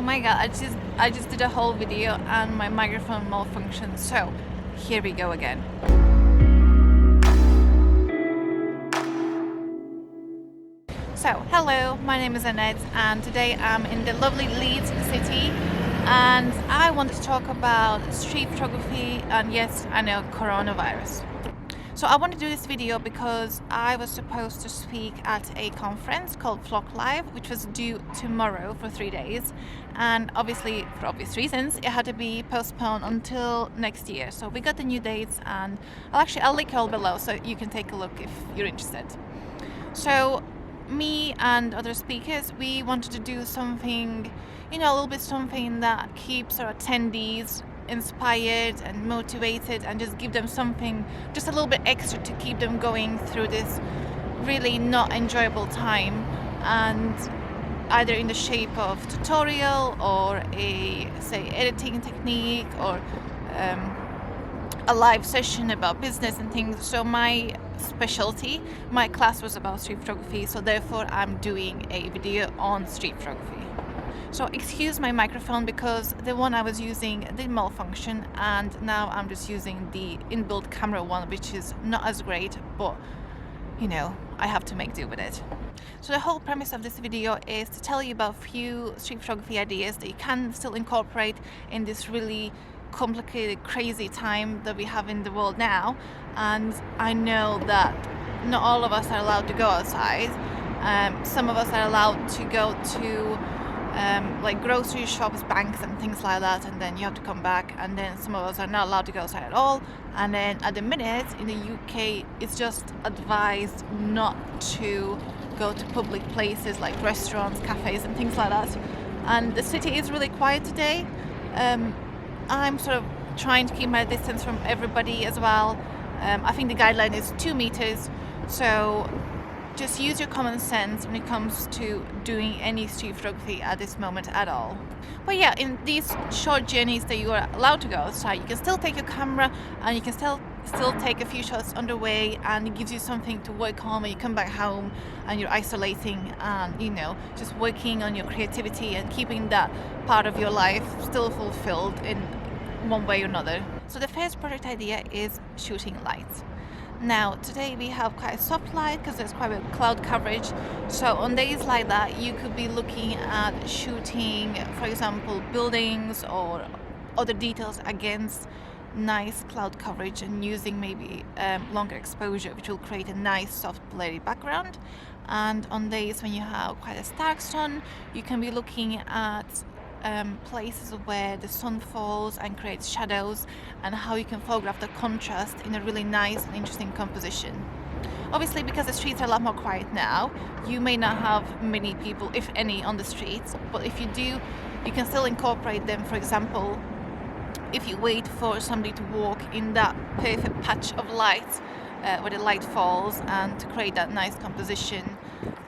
my god, I just did a whole video and my microphone malfunctioned, so here we go again. So, hello, my name is Annette and today I'm in the lovely Leeds city and I wanted to talk about street photography and yes, I know, coronavirus. So I want to do this video because I was supposed to speak at a conference called Flock Live, which was due tomorrow for 3 days, and obviously for obvious reasons it had to be postponed until next year. So we got the new dates and I'll link it all below so you can take a look if you're interested. So me and other speakers, we wanted to do something, a little bit something that keeps our attendees inspired and motivated and just give them something just a little bit extra to keep them going through this really not enjoyable time, and either in the shape of tutorial or a editing technique or a live session about business and things. So my class was about street photography, so therefore I'm doing a video on street photography. So excuse my microphone because the one I was using did malfunction and now I'm just using the inbuilt camera one, which is not as great, but I have to make do with it. So the whole premise of this video is to tell you about a few street photography ideas that you can still incorporate in this really complicated, crazy time that we have in the world now. And I know that not all of us are allowed to go outside. Some of us are allowed to go to like grocery shops, banks and things like that, and then you have to come back, and then some of us are not allowed to go outside at all. And then at the minute in the UK it's just advised not to go to public places like restaurants, cafes and things like that. And the city is really quiet today. I'm sort of trying to keep my distance from everybody as well. I think the guideline is 2 meters, so just use your common sense when it comes to doing any street photography at this moment at all. But yeah, in these short journeys that you are allowed to go outside, you can still take your camera and you can still take a few shots on the way, and it gives you something to work on when you come back home and you're isolating and just working on your creativity and keeping that part of your life still fulfilled in one way or another. So the first project idea is shooting lights. Now today we have quite a soft light because there's quite a bit of cloud coverage, so on days like that you could be looking at shooting, for example, buildings or other details against nice cloud coverage and using maybe longer exposure, which will create a nice soft blurry background. And on days when you have quite a stark sun, you can be looking at places where the sun falls and creates shadows, and how you can photograph the contrast in a really nice and interesting composition. Obviously, because the streets are a lot more quiet now, you may not have many people, if any, on the streets, but if you do, you can still incorporate them. For example, if you wait for somebody to walk in that perfect patch of light where the light falls, and to create that nice composition,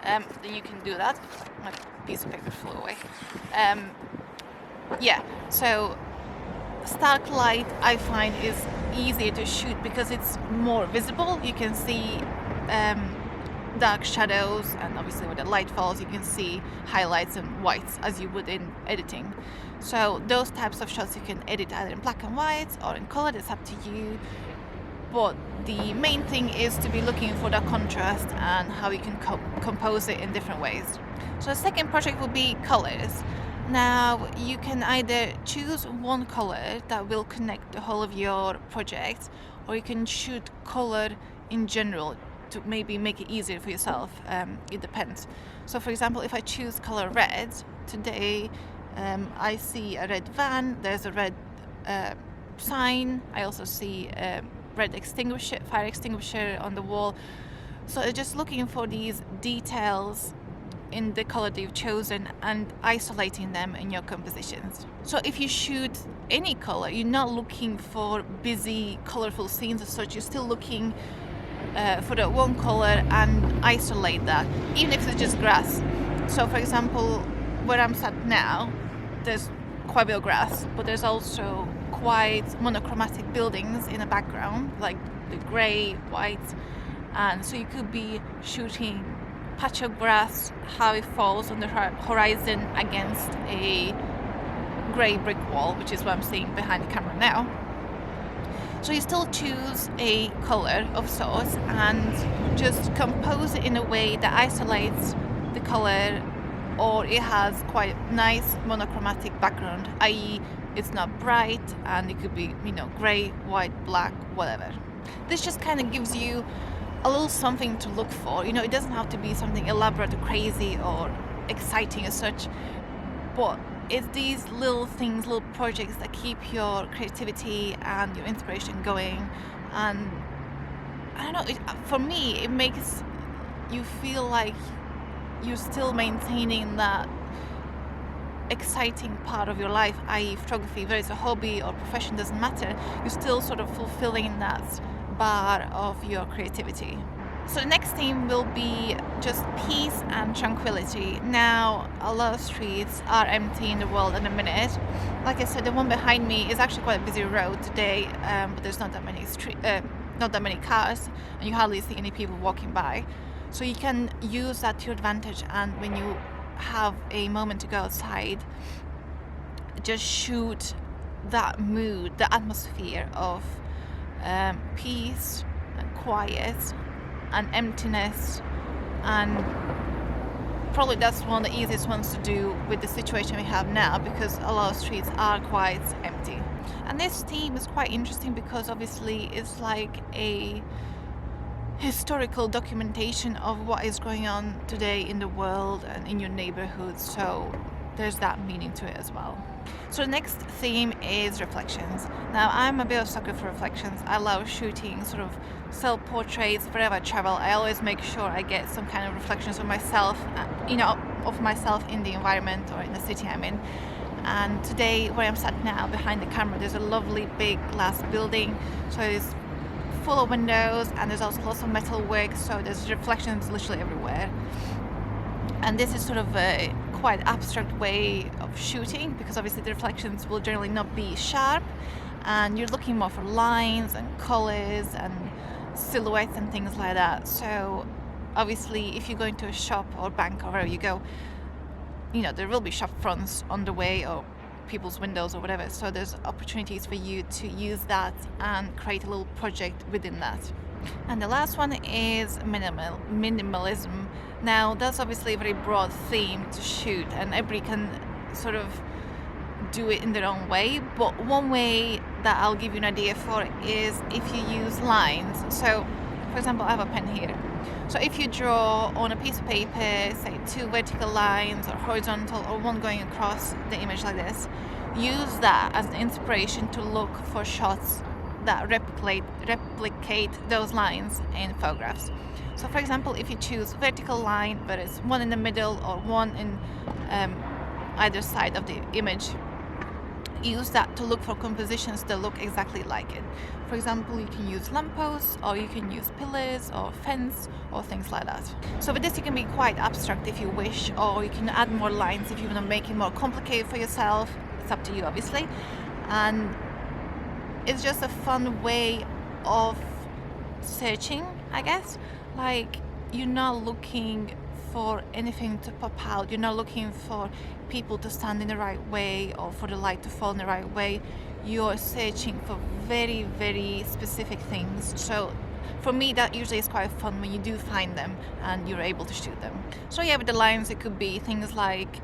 then you can do that. My piece of paper flew away. So stark light I find is easier to shoot because it's more visible. You can see dark shadows, and obviously when the light falls you can see highlights and whites as you would in editing. So those types of shots you can edit either in black and white or in color, it's up to you. But the main thing is to be looking for that contrast and how you can compose it in different ways. So the second project will be colors. Now you can either choose one color that will connect the whole of your project, or you can shoot color in general to maybe make it easier for yourself. It depends. So for example, if I choose color red today, I see a red van, there's a red sign, I also see a red fire extinguisher on the wall. So just looking for these details in the color that you've chosen and isolating them in your compositions. So if you shoot any color, you're not looking for busy colorful scenes as such, you're still looking for that one color and isolate that, even if it's just grass. So for example, where I'm sat now, there's quite a bit of grass, but there's also quite monochromatic buildings in the background, like the grey, white, and so you could be shooting patch of grass, how it falls on the horizon against a grey brick wall, which is what I'm seeing behind the camera now. So you still choose a colour of sorts and just compose it in a way that isolates the colour, or it has quite nice monochromatic background, i.e. it's not bright and it could be, grey, white, black, whatever. This just kind of gives you a little something to look for. It doesn't have to be something elaborate or crazy or exciting as such, but it's these little things, little projects that keep your creativity and your inspiration going. And I don't know, for me, it makes you feel like you're still maintaining that exciting part of your life, i.e. photography, whether it's a hobby or profession, doesn't matter. You're still sort of fulfilling that bar of your creativity. So the next theme will be just peace and tranquility. Now, a lot of streets are empty in the world at the minute. Like I said, the one behind me is actually quite a busy road today, but there's not that many cars, and you hardly see any people walking by. So you can use that to your advantage, and when you have a moment to go outside, just shoot that mood, the atmosphere of peace and quiet and emptiness. And probably that's one of the easiest ones to do with the situation we have now, because a lot of streets are quite empty. And this theme is quite interesting because obviously it's like a historical documentation of what is going on today in the world and in your neighborhood, so there's that meaning to it as well. So the next theme is reflections. Now, I'm a bit of a sucker for reflections. I love shooting sort of self-portraits. Wherever I travel, I always make sure I get some kind of reflections of myself, of myself in the environment or in the city I'm in. And today, where I'm sat now behind the camera, there's a lovely big glass building, so it's full of windows, and there's also lots of metal work, so there's reflections literally everywhere. And this is sort of a quite abstract way of shooting, because obviously the reflections will generally not be sharp, and you're looking more for lines and colors and silhouettes and things like that. So obviously if you go into a shop or bank or wherever you go, there will be shop fronts on the way or people's windows or whatever, so there's opportunities for you to use that and create a little project within that. And the last one is minimalism. Now, that's obviously a very broad theme to shoot, and everybody can sort of do it in their own way, but one way that I'll give you an idea for it is if you use lines. So for example, I have a pen here. So if you draw on a piece of paper, say 2 vertical lines or horizontal, or one going across the image like this, use that as an inspiration to look for shots that replicate those lines in photographs. So for example, if you choose vertical line, but it's one in the middle or one in either side of the image, use that to look for compositions that look exactly like it. For example, you can use lampposts, or you can use pillars or fence or things like that. So with this you can be quite abstract if you wish, or you can add more lines if you want to make it more complicated for yourself. It's up to you, obviously. And it's just a fun way of searching, I guess. Like, you're not looking for anything to pop out. You're not looking for people to stand in the right way or for the light to fall in the right way. You're searching for very, very specific things. So for me, that usually is quite fun when you do find them and you're able to shoot them. So yeah, with the lines, it could be things like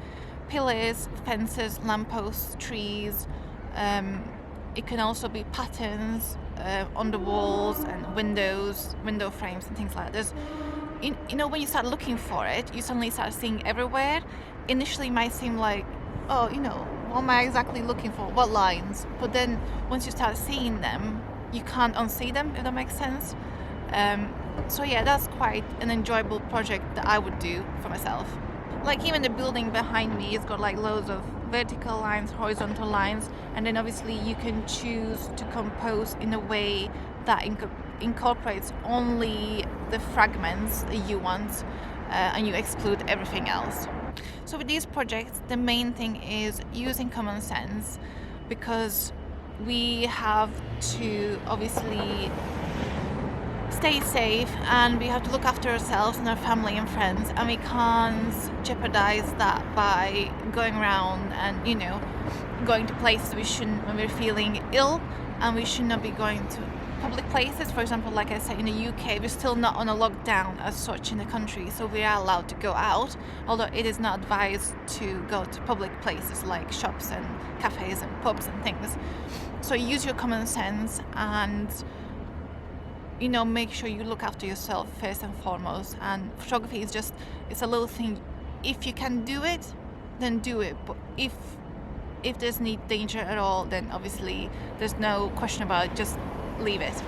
pillars, fences, lampposts, trees. It can also be patterns on the walls and windows, window frames and things like that. There's, when you start looking for it, you suddenly start seeing everywhere. Initially it might seem like, oh, what am I exactly looking for? What lines? But then once you start seeing them, you can't unsee them, if that makes sense. So yeah, that's quite an enjoyable project that I would do for myself. Like, even the building behind me has got like loads of vertical lines, horizontal lines, and then obviously you can choose to compose in a way that incorporates only the fragments that you want, and you exclude everything else. So with these projects, the main thing is using common sense, because we have to obviously stay safe, and we have to look after ourselves and our family and friends, and we can't jeopardize that by going around and going to places we shouldn't when we're feeling ill, and we should not be going to public places. For example, like I said, in the UK we're still not on a lockdown as such in the country, so we are allowed to go out, although it is not advised to go to public places like shops and cafes and pubs and things. So use your common sense and make sure you look after yourself first and foremost. And photography is it's a little thing. If you can do it, then do it. But if there's any danger at all, then obviously there's no question about it, just leave it.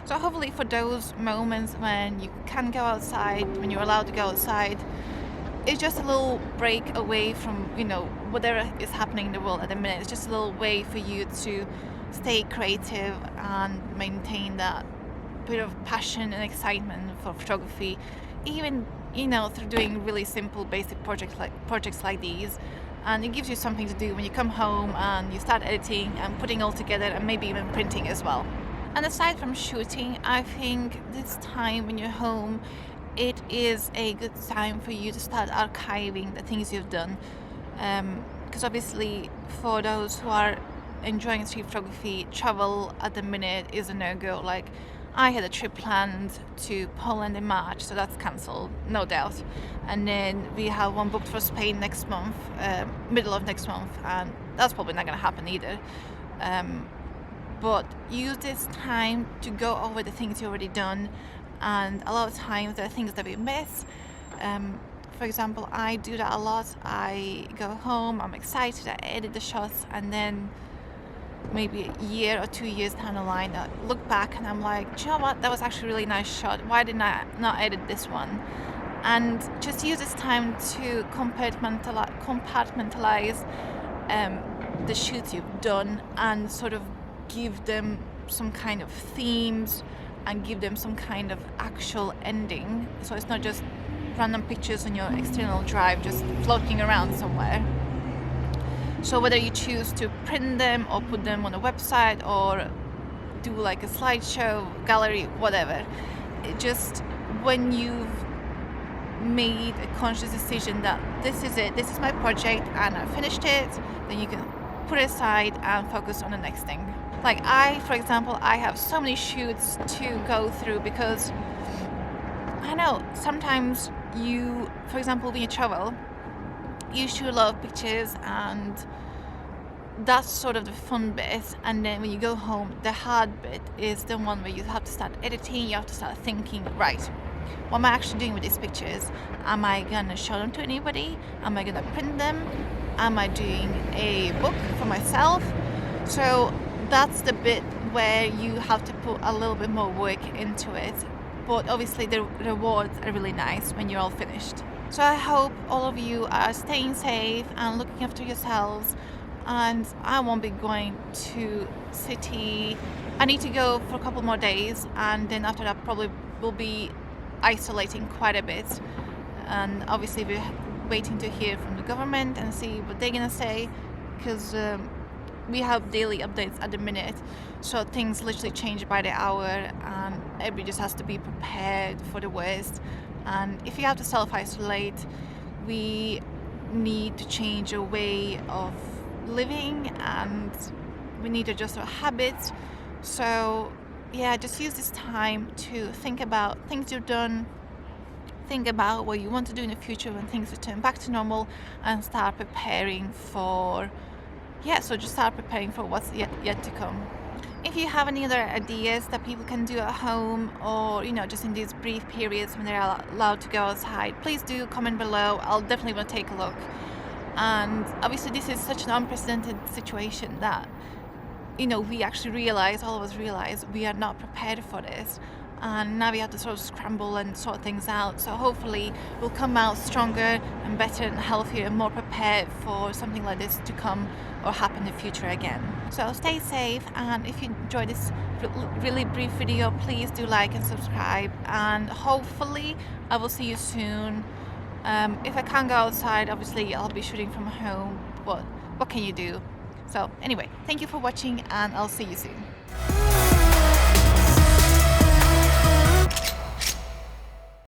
So hopefully for those moments when you can go outside, when you're allowed to go outside, it's just a little break away from whatever is happening in the world at the minute. It's just a little way for you to stay creative and maintain that bit of passion and excitement for photography, even through doing really simple basic projects like these. And it gives you something to do when you come home and you start editing and putting all together, and maybe even printing as well. And aside from shooting, I think this time when you're home, it is a good time for you to start archiving the things you've done, because obviously for those who are enjoying street photography, travel at the minute is a no-go. Like, I had a trip planned to Poland in March, so that's cancelled, no doubt. And then we have one booked for Spain next month, middle of next month, and that's probably not going to happen either. But use this time to go over the things you've already done, and a lot of times there are things that we miss. For example, I do that a lot. I go home, I'm excited, I edit the shots, and then maybe a year or 2 years down the line, I look back and I'm like, do you know what, that was actually a really nice shot. Why didn't I not edit this one? And just use this time to compartmentalize the shoots you've done, and sort of give them some kind of themes and give them some kind of actual ending, so it's not just random pictures on your external drive just floating around somewhere. So whether you choose to print them or put them on a website or do like a slideshow, gallery, whatever, just when you've made a conscious decision that this is it, this is my project and I finished it, then you can put it aside and focus on the next thing. Like for example, I have so many shoots to go through, because I know sometimes for example, when you travel, you shoot a lot of pictures, and that's sort of the fun bit. And then when you go home, the hard bit is the one where you have to start editing, you have to start thinking, right, what am I actually doing with these pictures? Am I gonna show them to anybody? Am I gonna print them? Am I doing a book for myself? So that's the bit where you have to put a little bit more work into it. But obviously the rewards are really nice when you're all finished. So I hope all of you are staying safe and looking after yourselves. And I won't be going to city. I need to go for a couple more days, and then after that probably will be isolating quite a bit. And obviously we're waiting to hear from the government and see what they're gonna say, because we have daily updates at the minute, so things literally change by the hour, and everybody just has to be prepared for the worst. And if you have to self-isolate, we need to change our way of living, and we need to adjust our habits. So yeah, just use this time to think about things you've done, think about what you want to do in the future when things return back to normal, and start preparing for just start preparing for what's yet to come. If you have any other ideas that people can do at home, or just in these brief periods when they're allowed to go outside, please do comment below. I'll definitely want to take a look. And obviously this is such an unprecedented situation that we actually all of us realize we are not prepared for this, and now we have to sort of scramble and sort things out. So hopefully we'll come out stronger and better and healthier and more prepared for something like this to come or happen in the future again. So stay safe, and if you enjoyed this really brief video, please do like and subscribe, and hopefully I will see you soon. If I can't go outside, obviously I'll be shooting from home, but what can you do? So anyway, thank you for watching, and I'll see you soon.